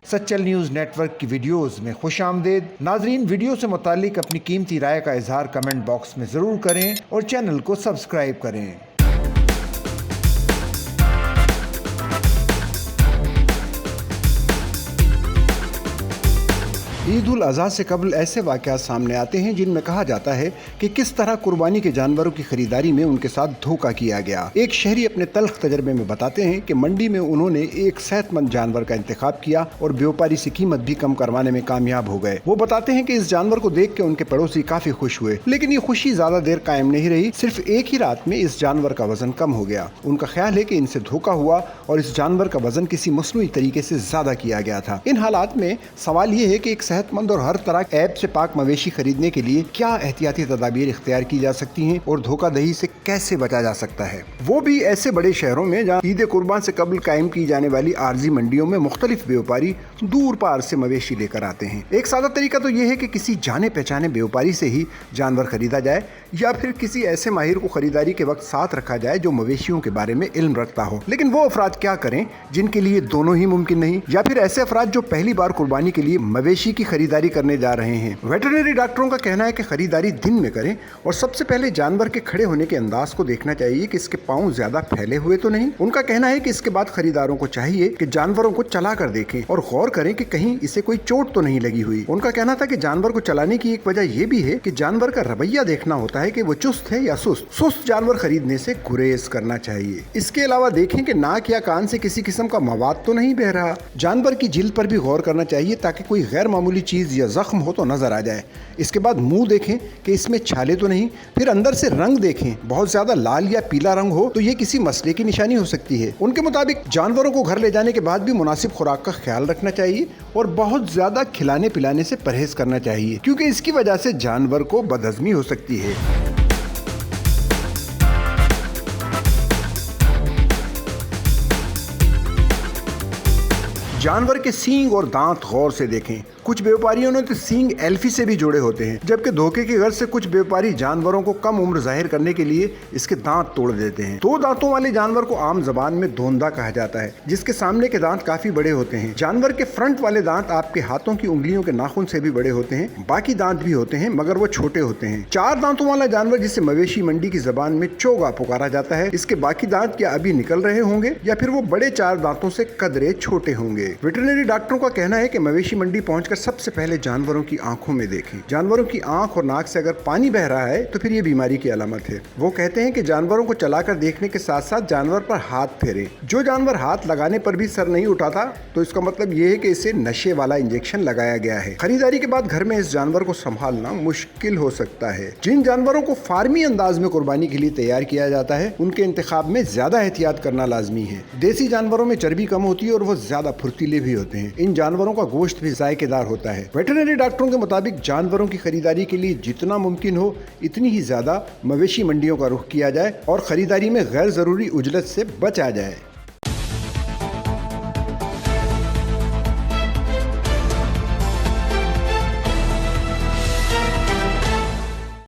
Sachal news network की videos में खुश आमदेद। नाजरीन, वीडियो से मुतालिक अपनी कीमती राय का इजहार कमेंट बॉक्स में ज़रूर करें और चैनल को सब्सक्राइब करें। ईद उल अज़हा से कबल ऐसे वाक़यात सामने आते हैं जिनमें कहा जाता है कि किस तरह कुर्बानी के जानवरों की खरीदारी में उनके साथ धोखा किया गया। एक शहरी अपने तल्ख तजर्बे में बताते हैं कि मंडी में उन्होंने एक सेहतमंद जानवर का इंतखाब किया और व्यापारी से कीमत भी कम करवाने में कामयाब हो गए। वो बताते हैं कि इस जानवर को देख के उनके पड़ोसी काफी खुश हुए, लेकिन ये खुशी ज्यादा देर कायम नहीं रही। सिर्फ एक ही रात में इस जानवर का वजन कम हो गया। उनका ख्याल है कि इनसे धोखा हुआ और इस जानवर का वजन किसी मसनूई तरीके से ज्यादा किया गया था। इन हालात में सवाल ये है कि एक सेहतमंद और हर तरह ऐब से पाक मवेशी खरीदने के लिए क्या एहतियाती तदाबीर इख्तियार की जा सकती हैं और धोखाधड़ी से कैसे बचा जा सकता है, वो भी ऐसे बड़े शहरों में जहाँ ईद कुर्बान से कबल कायम की जाने वाली आर्जी मंडियों में मुख्तलिफ व्यापारी दूर पार से मवेशी लेकर आते हैं। एक सादा तरीका तो ये है कि किसी जाने पहचाने व्यापारी से ही जानवर खरीदा जाए या फिर किसी ऐसे माहिर को खरीदारी के वक्त साथ रखा जाए जो मवेशियों के बारे में इल्म रखता हो। लेकिन वो अफराद क्या करें जिनके लिए दोनों ही मुमकिन नहीं, या फिर ऐसे अफराद जो पहली बार कुर्बानी के लिए मवेशी की खरीदारी करने जा रहे हैं। वेटरनरी डॉक्टरों का कहना है कि खरीदारी दिन में करें और सबसे पहले जानवर के खड़े होने के अंदाज को देखना चाहिए कि इसके पांव ज्यादा फैले हुए तो नहीं। उनका कहना है कि इसके बाद खरीदारों को चाहिए कि जानवरों को चला कर देखें और गौर करें कि कहीं इसे कोई चोट तो नहीं लगी हुई। उनका कहना था कि जानवर को चलाने की एक वजह यह भी है कि जानवर का रवैया देखना होता है कि वो चुस्त है या सुस्त। सुस्त जानवर खरीदने से गुरेज करना चाहिए। इसके अलावा देखें कि नाक या कान से किसी किस्म का मवाद तो नहीं बह रहा। जानवर की जिल्द पर भी गौर करना चाहिए ताकि कोई गैर मामूली चीज या जख्म हो तो नजर आ जाए। इसके बाद मुंह देखें कि इसमें छाले तो नहीं। फिर अंदर से रंग देखें, बहुत ज्यादा लाल या पीला रंग हो तो ये किसी मसले की निशानी हो सकती है। उनके मुताबिक जानवरों को घर ले जाने के बाद भी मुनासिब खुराक का ख्याल रखना चाहिए और बहुत ज्यादा खिलाने पिलाने से परहेज करना चाहिए, क्योंकि इसकी वजह से जानवर को बदहजमी हो सकती है। जानवर के सींग और दांत गौर से देखें। कुछ व्यापारियों ने तो सींग एल्फी से भी जोड़े होते हैं, जबकि धोखे की गर्ज से कुछ व्यापारी जानवरों को कम उम्र जाहिर करने के लिए इसके दांत तोड़ देते हैं। दो दांतों वाले जानवर को आम जबान में धोंदा कहा जाता है, जिसके सामने के दांत काफी बड़े होते हैं। जानवर के फ्रंट वाले दांत आपके हाथों की उंगलियों के नाखून से भी बड़े होते हैं। बाकी दांत भी होते हैं मगर वो छोटे होते हैं। चार दांतों वाला जानवर जिसे मवेशी मंडी की जबान में चोगा पुकारा जाता है, इसके बाकी दांत क्या अभी निकल रहे होंगे या फिर वो बड़े चार दांतों से कदरे छोटे होंगे। वेटरनरी डॉक्टरों का कहना है कि मवेशी मंडी पहुंचकर सबसे पहले जानवरों की आंखों में देखें। जानवरों की आंख और नाक से अगर पानी बह रहा है तो फिर ये बीमारी की अलामत है। वो कहते हैं कि जानवरों को चलाकर देखने के साथ साथ जानवर पर हाथ फेरें। जो जानवर हाथ लगाने पर भी सर नहीं उठाता तो इसका मतलब ये है कि इसे नशे वाला इंजेक्शन लगाया गया है। खरीदारी के बाद घर में इस जानवर को संभालना मुश्किल हो सकता है। जिन जानवरों को फार्मी अंदाज में कुर्बानी के लिए तैयार किया जाता है उनके इंतखाब में ज्यादा एहतियात करना लाजमी है। देसी जानवरों में चर्बी कम होती है और वो ज्यादा फुर्तीले भी होते हैं। इन जानवरों का गोश्त भी जायकेदार होता है। वेटरनरी डॉक्टरों के मुताबिक जानवरों की खरीदारी के लिए जितना मुमकिन हो इतनी ही ज्यादा मवेशी मंडियों का रुख किया जाए और खरीदारी में गैर जरूरी उजलत से बचा जाए।